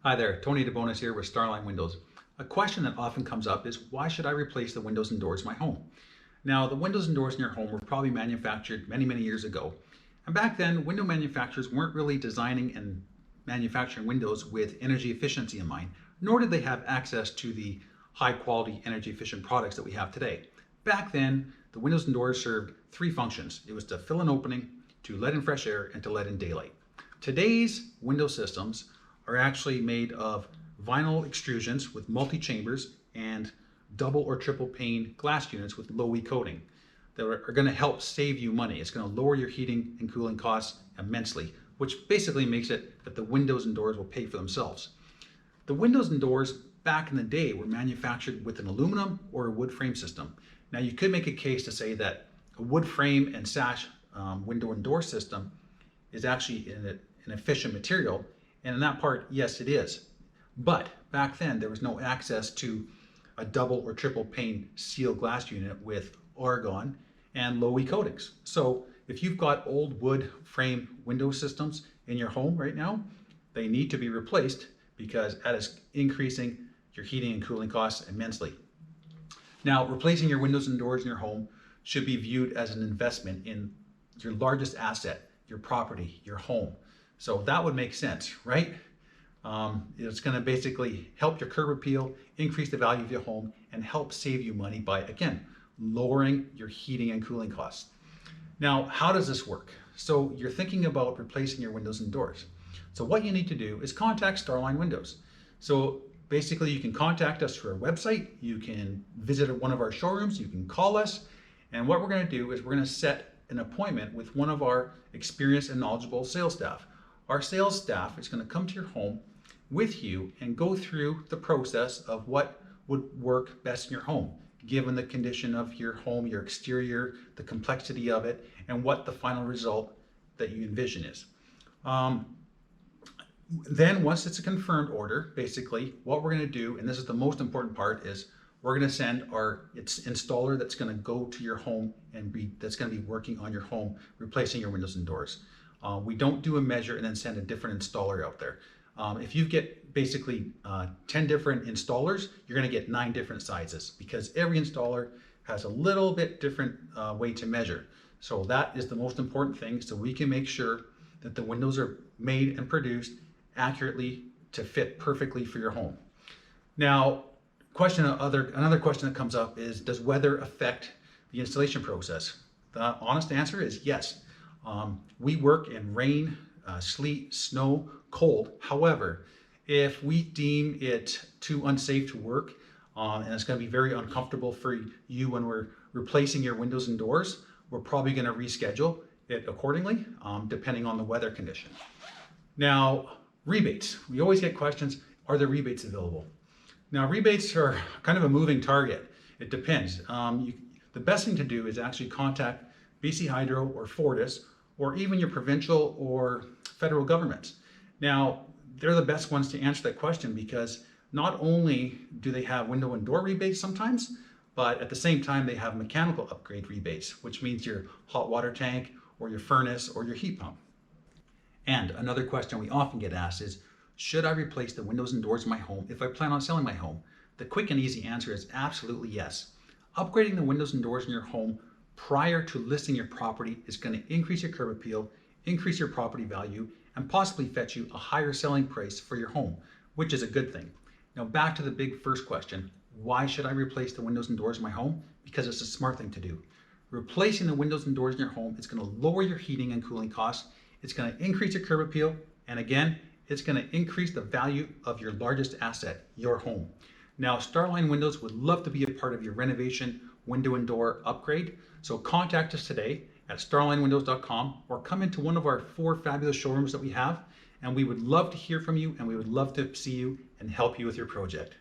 Hi there, Tony DeBonis here with Starline Windows. A question that often comes up is why should I replace the windows and doors in my home? Now, the windows and doors in your home were probably manufactured many years ago. And back then, window manufacturers weren't really designing and manufacturing windows with energy efficiency in mind, nor did they have access to the high quality energy efficient products that we have today. Back then, the windows and doors served three functions. It was to fill an opening, to let in fresh air, and to let in daylight. Today's window systems are actually made of vinyl extrusions with multi-chambers and double or triple pane glass units with low E coating that are going to help save you money. It's going to lower your heating and cooling costs immensely, which basically makes it that the windows and doors will pay for themselves. The windows and doors back in the day were manufactured with an aluminum or a wood frame system. Now you could make a case to say that a wood frame and sash window and door system is actually an efficient material. And in that part, yes, it is. But back then, there was no access to a double or triple pane sealed glass unit with argon and low E coatings. So if you've got old wood frame window systems in your home right now, they need to be replaced because that is increasing your heating and cooling costs immensely. Now, replacing your windows and doors in your home should be viewed as an investment in your largest asset, your property, your home. So that would make sense, right? It's going to basically help your curb appeal, increase the value of your home, and help save you money by, again, lowering your heating and cooling costs. Now, how does this work? So you're thinking about replacing your windows and doors. So what you need to do is contact Starline Windows. So basically you can contact us through our website, you can visit one of our showrooms, you can call us, and what we're going to do is we're going to set an appointment with one of our experienced and knowledgeable sales staff. Our sales staff is going to come to your home with you and go through the process of what would work best in your home, given the condition of your home, your exterior, the complexity of it, and what the final result that you envision is. Then once it's a confirmed order, basically what we're going to do, and this is the most important part, is we're going to send our installer that's going to go to your home and that's going to be working on your home, replacing your windows and doors. We don't do a measure and then send a different installer out there. If you get basically 10 different installers, you're going to get 9 different sizes because every installer has a little bit different way to measure. So that is the most important thing, so we can make sure that the windows are made and produced accurately to fit perfectly for your home. Now, another question that comes up is, does weather affect the installation process? The honest answer is yes. We work in rain, sleet, snow, cold. However, if we deem it too unsafe to work and it's going to be very uncomfortable for you when we're replacing your windows and doors, we're probably going to reschedule it accordingly, depending on the weather condition. Now, rebates. We always get questions, are there rebates available? Now, rebates are kind of a moving target. It depends. The best thing to do is actually contact BC Hydro or Fortis, or even your provincial or federal governments. Now, they're the best ones to answer that question because not only do they have window and door rebates sometimes, but at the same time they have mechanical upgrade rebates, which means your hot water tank or your furnace or your heat pump. And another question we often get asked is, should I replace the windows and doors in my home if I plan on selling my home? The quick and easy answer is absolutely yes. Upgrading the windows and doors in your home prior to listing your property is going to increase your curb appeal, increase your property value, and possibly fetch you a higher selling price for your home, which is a good thing. Now back to the big first question, why should I replace the windows and doors in my home? Because it's a smart thing to do. Replacing the windows and doors in your home is going to lower your heating and cooling costs, it's going to increase your curb appeal, and again, it's going to increase the value of your largest asset, your home. Now, Starline Windows would love to be a part of your renovation window and door upgrade. So contact us today at starlinewindows.com or come into one of our 4 fabulous showrooms that we have, and we would love to hear from you and we would love to see you and help you with your project.